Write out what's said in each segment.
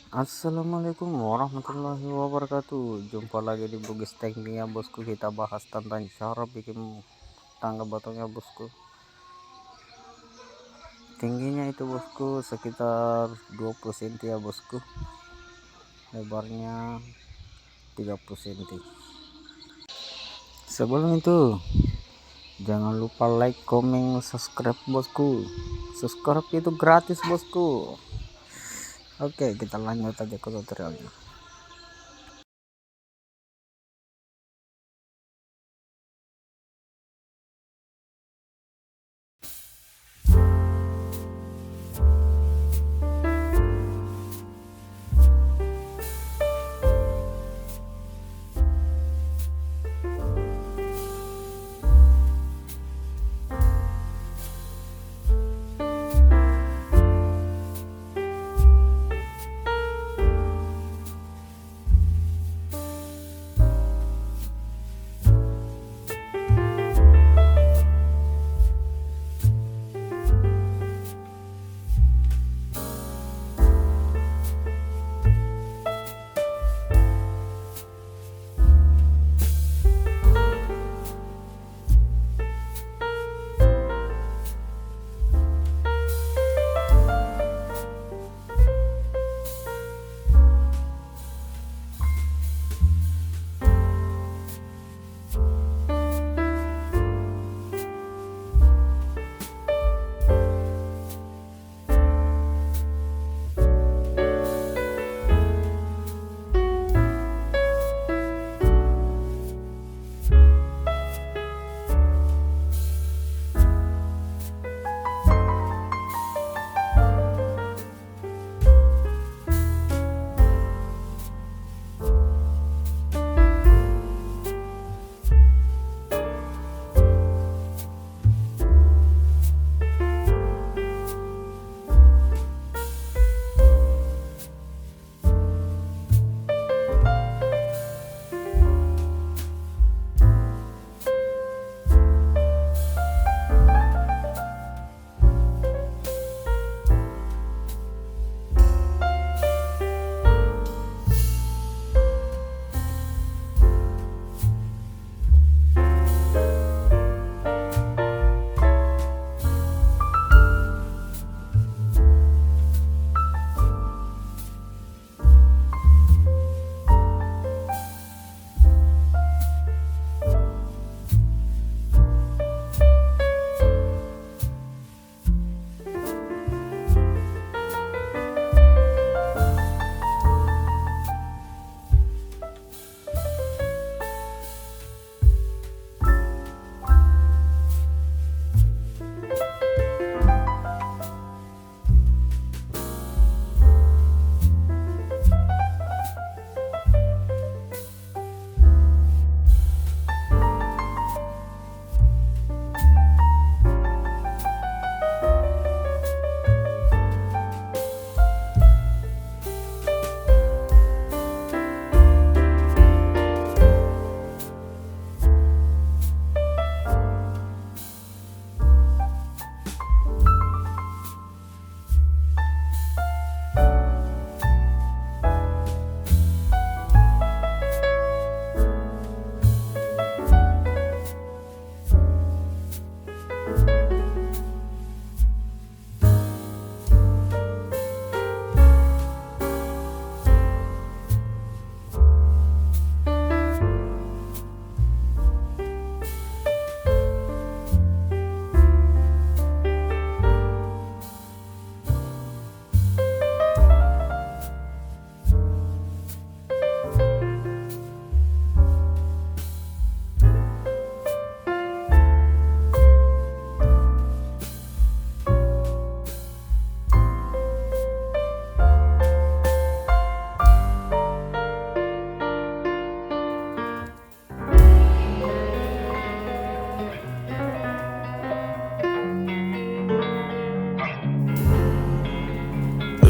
Assalamualaikum warahmatullahi wabarakatuh. Jumpa lagi di Bugis Teknik ya bosku. Kita bahas tentang cara bikin tangga batangnya bosku. Tingginya itu bosku sekitar 20 cm ya bosku. Lebarnya 30 cm. Sebelum itu jangan lupa like, comment, subscribe bosku. Subscribe itu gratis bosku. Oke, kita lanjut aja ke tutorialnya.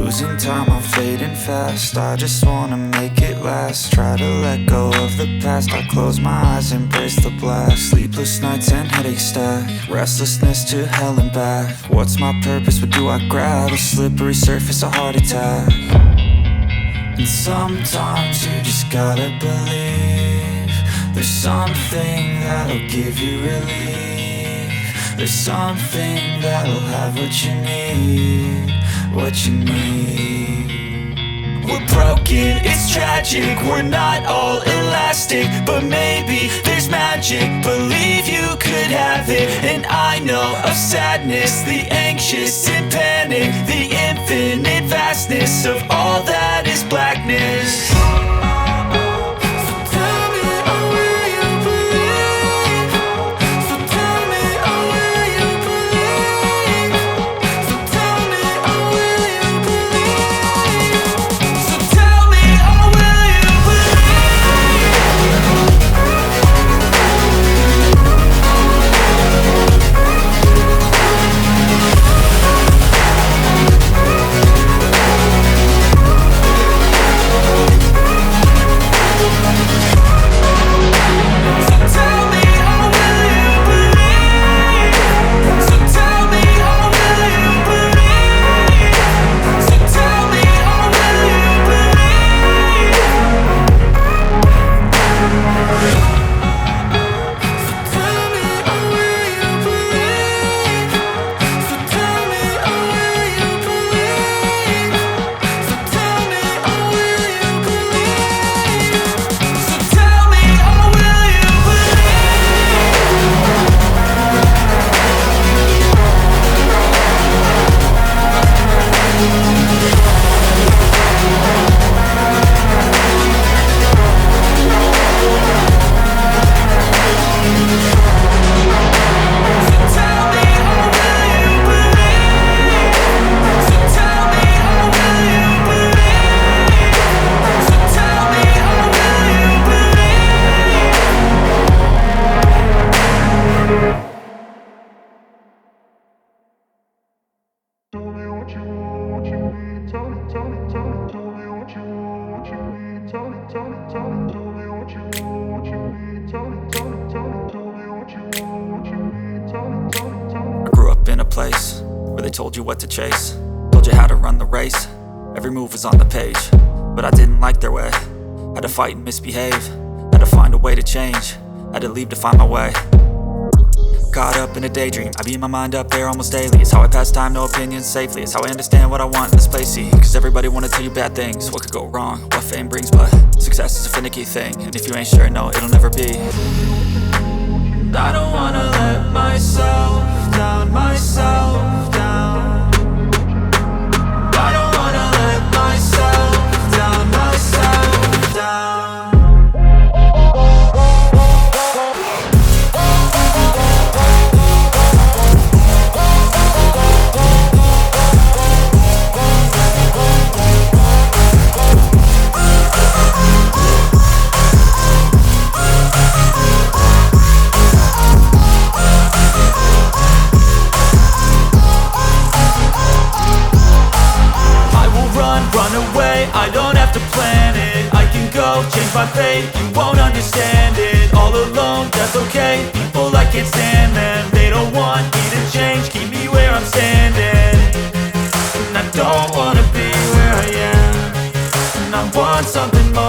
Losing time, I'm fading fast. I just wanna make it last. Try to let go of the past. I close my eyes, embrace the blast. Sleepless nights and headaches stack. Restlessness to hell and back. What's my purpose? What do I grab? A slippery surface, a heart attack. sometimes you just gotta believe there's something that'll give you relief. There's something that'll have what you need, what you need. We're broken, it's tragic, we're not all elastic, but maybe there's magic, believe you could have it. And I know of sadness, the anxious and panic, the infinite vastness of all that is blackness. I grew up in a place where they told you what to chase, told you how to run the race. Every move was on the page, but I didn't like their way. Had to fight and misbehave, had to find a way to change, had to leave to find my way. Caught up in a daydream, I beat my mind up there almost daily. It's how I pass time, no opinions safely. It's how I understand what I want in this place, see. Cause everybody wanna tell you bad things, what could go wrong, what fame brings. But success is a finicky thing, and if you ain't sure, no, it'll never be. And I don't wanna let myself down, myself down. I don't wanna let myself down, myself down. I don't have to plan it, I can go change my fate. You won't understand it, all alone, that's okay. People I can't stand them, they don't want me to change, keep me where I'm standing. And I don't wanna be where I am, and I want something more.